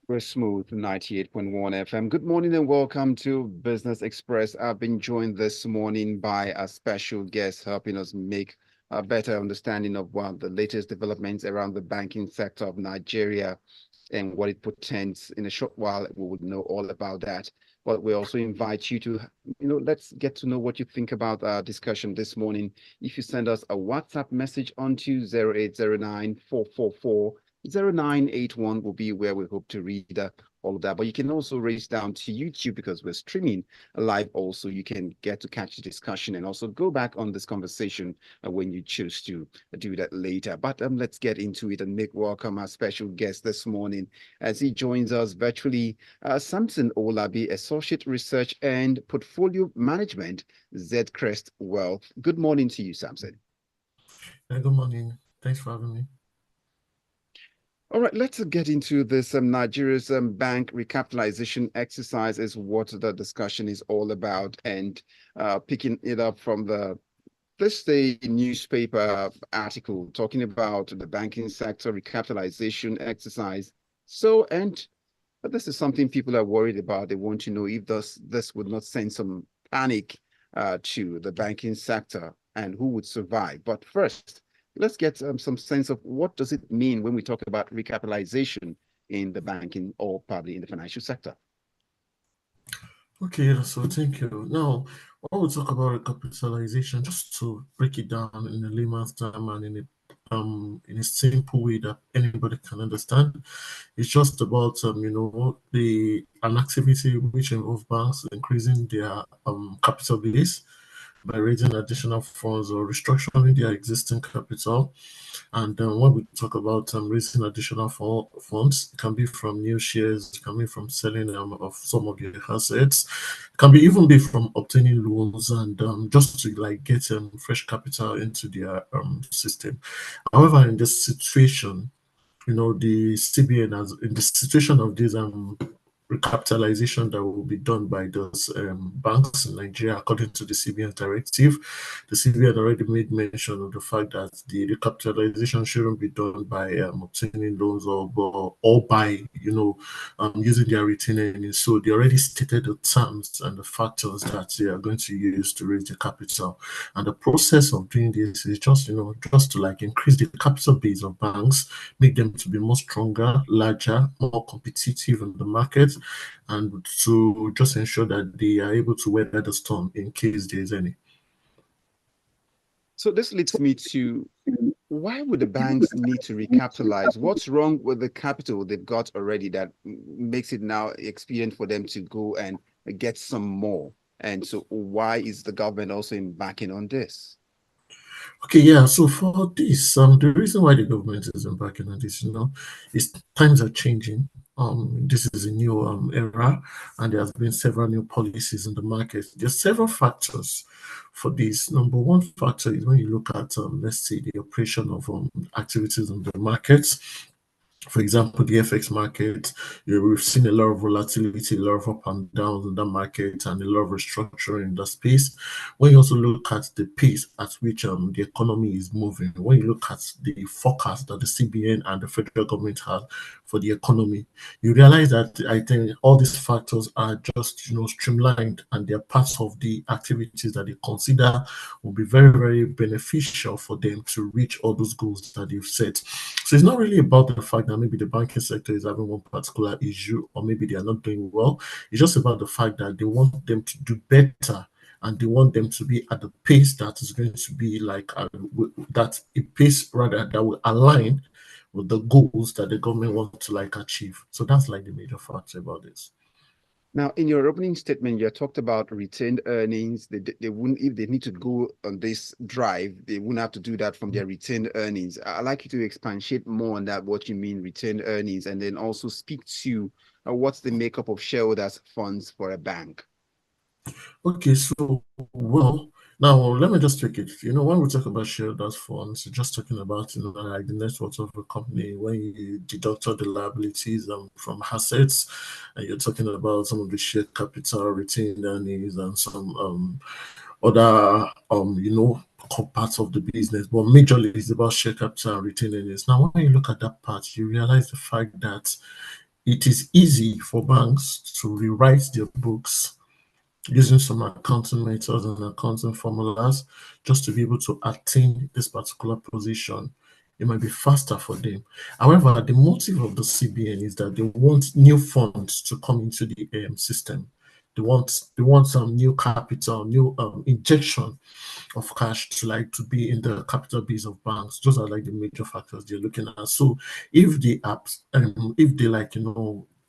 We're smooth 98.1 FM. Good morning and welcome to Business Express. I've been joined this morning by a special guest helping us make a better understanding of one of the latest developments around the banking sector of Nigeria and what it portends. In a short while, we would know all about that. But we also invite you to, let's get to know what you think about our discussion this morning. If you send us a WhatsApp message onto 0809 444 0981 will be where we hope to read all of that. But you can also raise down to YouTube because we're streaming live also. You can get to catch the discussion and also go back on this conversation when you choose to do that later. But let's get into it and make welcome our special guest this morning as he joins us virtually. Samson Owolabi, Associate Research and Portfolio Management, Zedcrest Wealth. Good morning to you, Samson. Good morning. Thanks for having me. All right, let's get into this. Nigeria's bank recapitalization exercise is what the discussion is all about, and picking it up from this day newspaper article talking about the banking sector recapitalization exercise. But this is something people are worried about. They want to know if this would not send some panic to the banking sector and who would survive. But first, let's get some sense of what does it mean when we talk about recapitalization in the banking or probably in the financial sector. Okay, so thank you. Now, when we talk about recapitalization, just to break it down in a layman's term and in a simple way that anybody can understand, it's just about the an activity which involves banks increasing their capital base by raising additional funds or restructuring their existing capital. And when we talk about raising additional funds, it can be from new shares, it can be from selling of some of your assets, it can be even be from obtaining loans and just to like get fresh capital into their system. However, in this situation, the CBN has in the situation of this recapitalization that will be done by those banks in Nigeria, according to the CBN directive. The CBN already made mention of the fact that the recapitalization shouldn't be done by obtaining loans or by using their retained earnings. So they already stated the terms and the factors that they are going to use to raise the capital. And the process of doing this is just to like increase the capital base of banks, make them to be more stronger, larger, more competitive in the market, and to just ensure that they are able to weather the storm in case there is any. So this leads me to why would the banks need to recapitalize? What's wrong with the capital they've got already that makes it now expedient for them to go and get some more? And so why is the government also embarking on this? Okay, yeah. So for this, the reason why the government is embarking on this, is times are changing. This is a new era, and there has been several new policies in the market. There's several factors for this. Number one factor is when you look at, let's say, the operation of activities in the markets. For example, the FX market, we've seen a lot of volatility, a lot of up and downs in that market, and a lot of restructuring in that space. When you also look at the pace at which the economy is moving, when you look at the forecast that the CBN and the federal government have for the economy, you realize that I think all these factors are just streamlined, and they're parts of the activities that they consider will be very, very beneficial for them to reach all those goals that they've set. So it's not really about the fact that maybe the banking sector is having one particular issue or maybe they are not doing well. It's just about the fact that they want them to do better, and they want them to be at the pace that is going to be like that a pace rather that will align with the goals that the government wants to like achieve. So that's like the major factor about this. Now, in your opening statement, you talked about retained earnings. They wouldn't, if they need to go on this drive, they wouldn't have to do that from their retained earnings. I'd like you to expatiate more on that, what you mean retained earnings, and then also speak to what's the makeup of shareholders' funds for a bank. Okay, so well, now let me just take it. When we talk about shareholders funds, we're just talking about like the net worth of a company. When you deduct all the liabilities from assets, and you're talking about some of the share capital, retained earnings, and some other parts of the business. But majorly, it's about share capital and retained earnings. Now, when you look at that part, you realize the fact that it is easy for banks to rewrite their books using some accounting methods and accounting formulas just to be able to attain this particular position. It might be faster for them. However, the motive of the CBN is that they want new funds to come into the system. They want some new capital, new injection of cash to be in the capital base of banks. Those are like the major factors they're looking at. So if they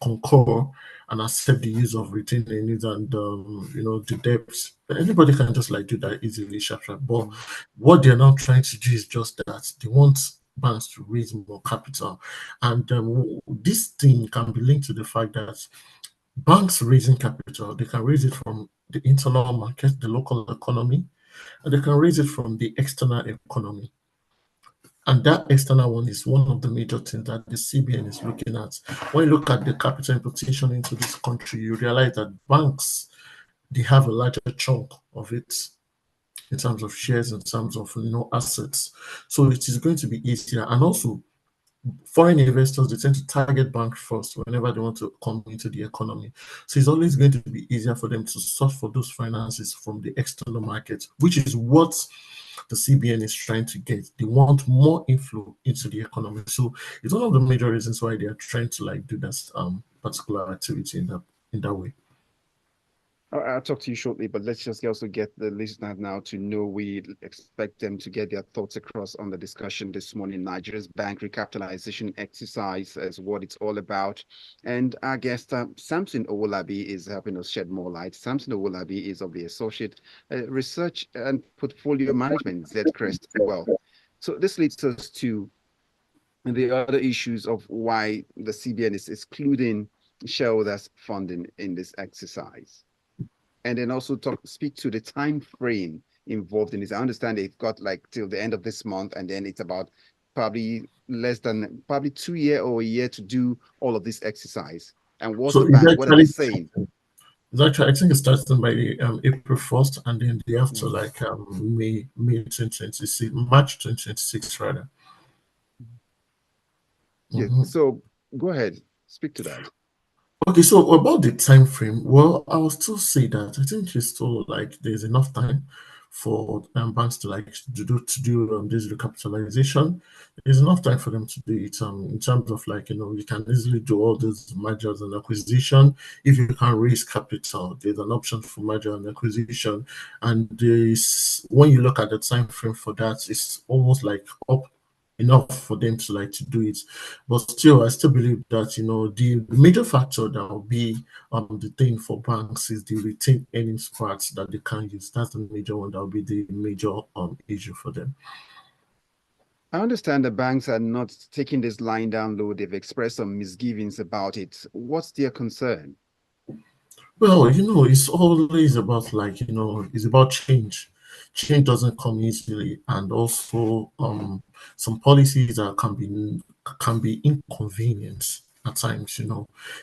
concur and accept the use of retained earnings and the debts, anybody can just do that easily, sharp, sharp. But what they're now trying to do is just that they want banks to raise more capital, and this thing can be linked to the fact that banks raising capital, they can raise it from the internal market, the local economy, and they can raise it from the external economy. And that external one is one of the major things that the CBN is looking at. When you look at the capital importation into this country, you realize that banks, they have a larger chunk of it in terms of shares, in terms of assets. So it is going to be easier. And also, foreign investors, they tend to target banks first whenever they want to come into the economy. So it's always going to be easier for them to source for those finances from the external market, which is what the CBN is trying to get. They want more inflow into the economy. So it's one of the major reasons why they are trying to do this particular activity in that way. I'll talk to you shortly, but let's just also get the listeners now to know we expect them to get their thoughts across on the discussion this morning. Nigeria's bank recapitalization exercise is what it's all about. And our guest, Samson Owolabi, is helping us shed more light. Samson Owolabi is of the Associate Research and Portfolio Management, Zedcrest Wealth. So this leads us to the other issues of why the CBN is excluding shareholders funding in this exercise, and then also speak to the time frame involved in this. I understand they've got till the end of this month, and then it's about probably less than 2 years or a year to do all of this exercise. And what's So the bank? What are they saying? It's actually, I think it starts by April 1st, and then they have to May 2026, March 2026 rather. Yeah. So go ahead, speak to that. Okay, so about the time frame, well, I will still say that I think it's still there's enough time for banks to do this recapitalization. There's enough time for them to do it. In terms of you can easily do all these mergers and acquisition. If you can raise capital, there's an option for merger and acquisition. And this, when you look at the time frame for that, it's almost up enough for them to do it. But still, I still believe that the major factor that will be the thing for banks is the retained earnings parts that they can use. That's the major one that will be the major issue for them. I understand the banks are not taking this line down low. They've expressed some misgivings about it. What's their concern? Well, it's always about it's about change. Change doesn't come easily, and also some policies that can be inconvenient at times.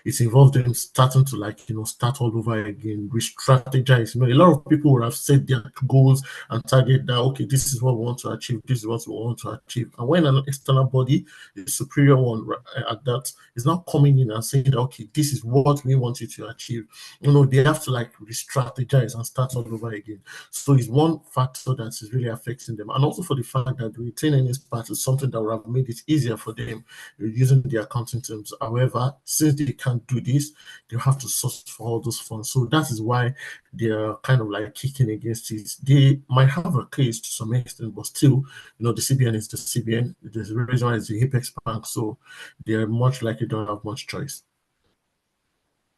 It's involved them starting to start all over again, re-strategize. A lot of people would have set their goals and target that, okay, this is what we want to achieve, this is what we want to achieve. And when an external body, the superior one at that, is now coming in and saying that, okay, this is what we want you to achieve, they have to re-strategize and start all over again. So it's one factor that is really affecting them. And also for the fact that the retained earnings part is something that would have made it easier for them using the accounting terms. However, since they can't do this, they have to source for all those funds. So that is why they're kind of kicking against it. They might have a case to some extent, but still, the CBN is the CBN. There's a reason why it's the Apex Bank, so they're much likely don't have much choice.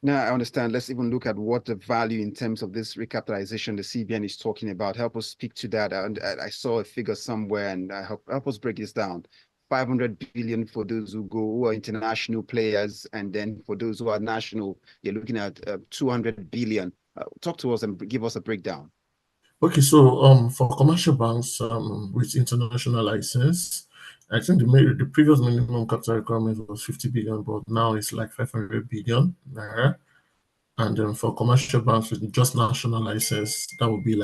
Now, I understand. Let's even look at what the value in terms of this recapitalization the CBN is talking about. Help us speak to that. And I saw a figure somewhere, and help us break this down. 500 billion for those who are international players, and then for those who are national, you're looking at 200 billion. Talk to us and give us a breakdown. Okay, so for commercial banks with international license, I think the previous minimum capital requirement was 50 billion, but now it's 500 billion naira. And for commercial banks with just national license, that would be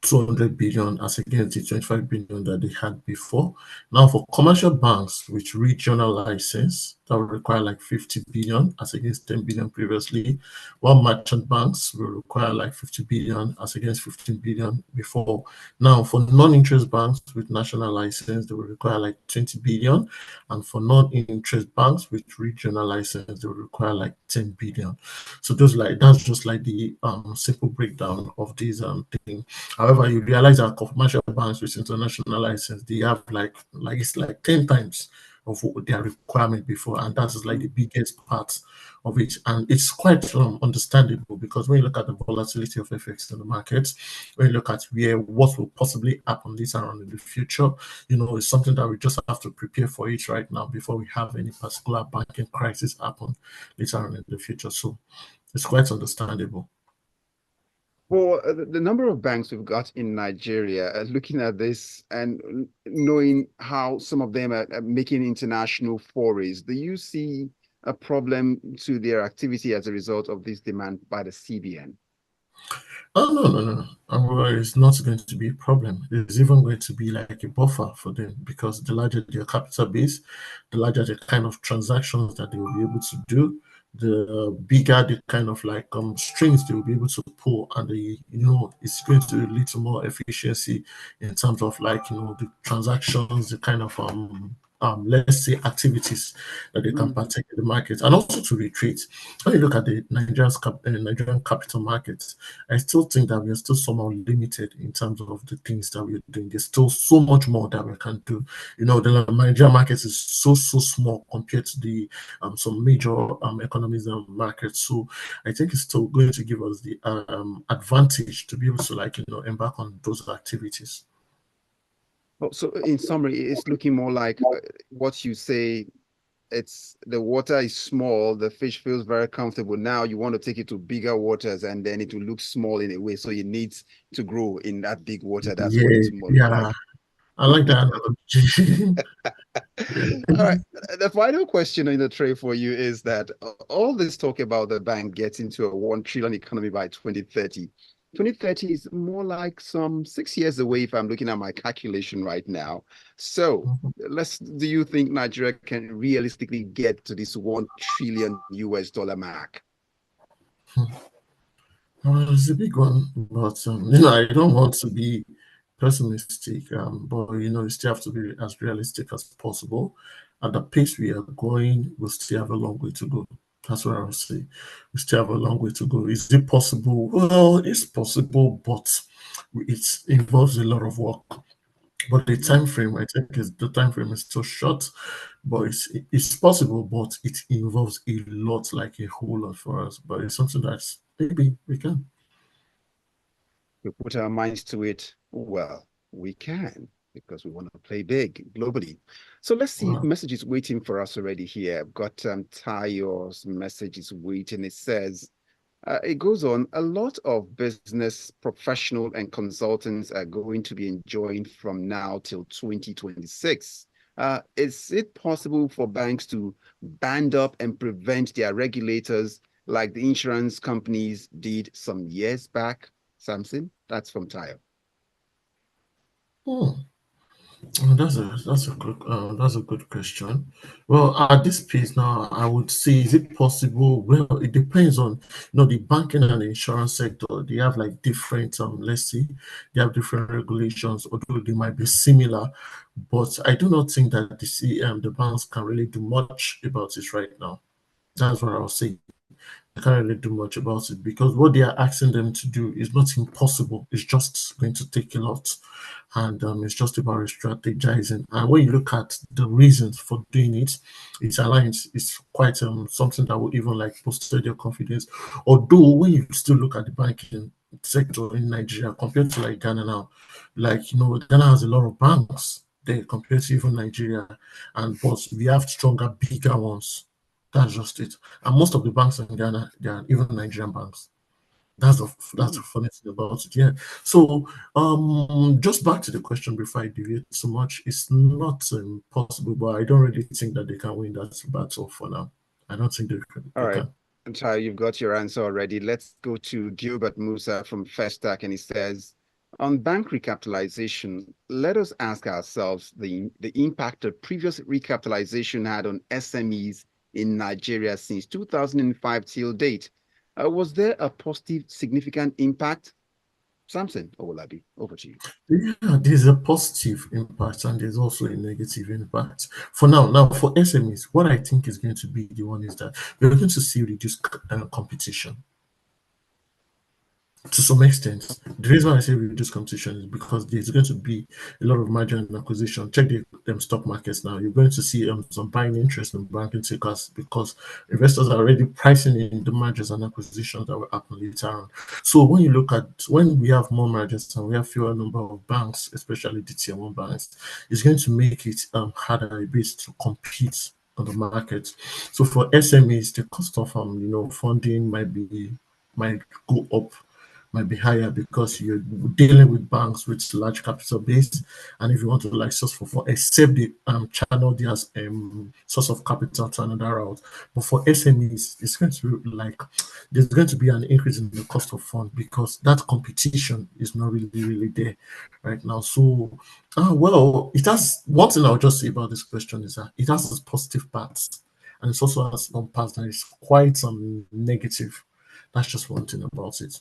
200 billion as against the 25 billion that they had before. Now, for commercial banks with regional license, that will require like 50 billion as against 10 billion previously, while merchant banks will require like 50 billion as against 15 billion before. Now, for non-interest banks with national license, they will require like 20 billion, and for non-interest banks with regional license, they will require like 10 billion. So that's just like the simple breakdown of these things. However, you realize that commercial banks with international license, they have like it's like 10 times of what their requirement before, and that is like the biggest part of it. And it's quite understandable, because when you look at the volatility of FX in the markets, when you look at what will possibly happen later on in the future, it's something that we just have to prepare for it right now before we have any particular banking crisis happen later on in the future. So it's quite understandable. For the number of banks we've got in Nigeria, looking at this and knowing how some of them are making international forays, do you see a problem to their activity as a result of this demand by the CBN? Oh, no, no, no, no. It's not going to be a problem. It's even going to be like a buffer for them, because the larger their capital base, the larger the kind of transactions that they will be able to do, the bigger the kind of like strings they will be able to pull, and it's going to lead to more efficiency in terms of like the transactions, the kind of let's say activities that they can partake in the market, and also to retreat. When you look at the Nigerian capital markets, I still think that we are still somehow limited in terms of the things that we're doing. There's still so much more that we can do. The Nigerian market is so small compared to the some major economies and markets. So I think it's still going to give us the advantage to be able to embark on those activities. Well, so in summary, it's looking more like what you say. It's the water is small, the fish feels very comfortable. Now you want to take it to bigger waters, and then it will look small in a way. So it needs to grow in that big water. That's what Yeah, it will look yeah, like. I like that analogy. All right. The final question in the tray for you is that all this talk about the bank getting to a 1 trillion economy by 2030. 2030 is more like some 6 years away if I'm looking at my calculation right now. So do you think Nigeria can realistically get to this 1 trillion US dollar mark? It's a big one, but I don't want to be pessimistic, but you still have to be as realistic as possible. At the pace we are going, we'll still have a long way to go. That's what I would say. We still have a long way to go. Is it possible? Well, it's possible, but it involves a lot of work. But the time frame, I think, is the time frame is still short, but it's possible, but it involves a lot, like a whole lot for us. But it's something that's maybe we can. We put our minds to it, well, we can, because we want to play big globally. So let's see, Wow. messages waiting for us already here. I've got Tayo's messages waiting. It says, it goes on, a lot of business professional and consultants are going to be enjoying from now till 2026. Is it possible for banks to band up and prevent their regulators like the insurance companies did some years back? Samson, that's from Tayo. Hmm. That's a good question. Well, at this pace now, I would say, is it possible? Well, it depends on the banking and the insurance sector. They have like different let's see, they have different regulations, although they might be similar. But I do not think that the banks can really do much about it right now. That's what I'll say. I can't really do much about it, because what they are asking them to do is not impossible. It's just going to take a lot, and it's just about strategizing. And when you look at the reasons for doing it, it's aligns. It's quite something that will even like bolster your confidence. Although when you still look at the banking sector in Nigeria compared to like Ghana now, like Ghana has a lot of banks there compared to even Nigeria, and but we have stronger, bigger ones. That's just it. And most of the banks in Ghana, they are even Nigerian banks. That's the Mm. funny thing about it. Yeah. So just back to the question before I deviate so much, it's not possible, but I don't really think that they can win that battle for now. I don't think they can. All right. Tayo, you've got your answer already. Let's go to Gilbert Musa from Festac, and he says, On bank recapitalization, let us ask ourselves the impact that previous recapitalization had on SMEs in Nigeria since 2005 till date. Was there a positive, significant impact? Samson Owolabi, over to you. Yeah, there's a positive impact and there's also a negative impact. For now, for SMEs, what I think is going to be the one is that we're going to see reduced competition to some extent. The reason why I say reduce competition is because there's going to be a lot of merger and acquisition. Check the stock markets now. You're going to see some buying interest in banking sectors because investors are already pricing in the mergers and acquisitions that will happen later on. So when we have more mergers and we have fewer number of banks, especially the tier one banks, it's going to make it harder a bit to compete on the market. So for SMEs, the cost of funding might go up, might be higher because you're dealing with banks with large capital base, and if you want to like source for fund, except the channel there's source of capital to another route. But for SMEs, it's going to be like there's going to be an increase in the cost of fund because that competition is not really there right now. So, well, it has one thing I'll just say about this question is that it has its positive parts, and it also has some parts that is quite negative. That's just one thing about it.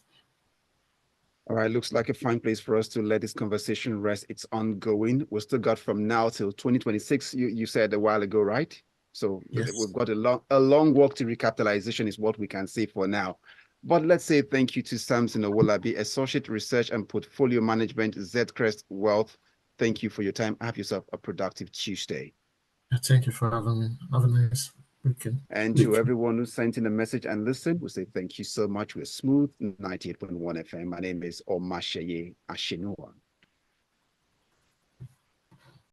All right, looks like a fine place for us to let this conversation rest. It's ongoing. We still got from now till 2026. You said a while ago, right? So Yes. we've got a long walk to recapitalization is what we can say for now. But let's say thank you to Samson Owolabi, Associate Research and Portfolio Management, Zedcrest Wealth. Thank you for your time. Have yourself a productive Tuesday. Yeah, thank you for having me. Have a nice weekend. And to Week. everyone who sent in a message and listened, we say thank you so much. We're Smooth 98.1 FM. My name is Omatseye Atsenuwa.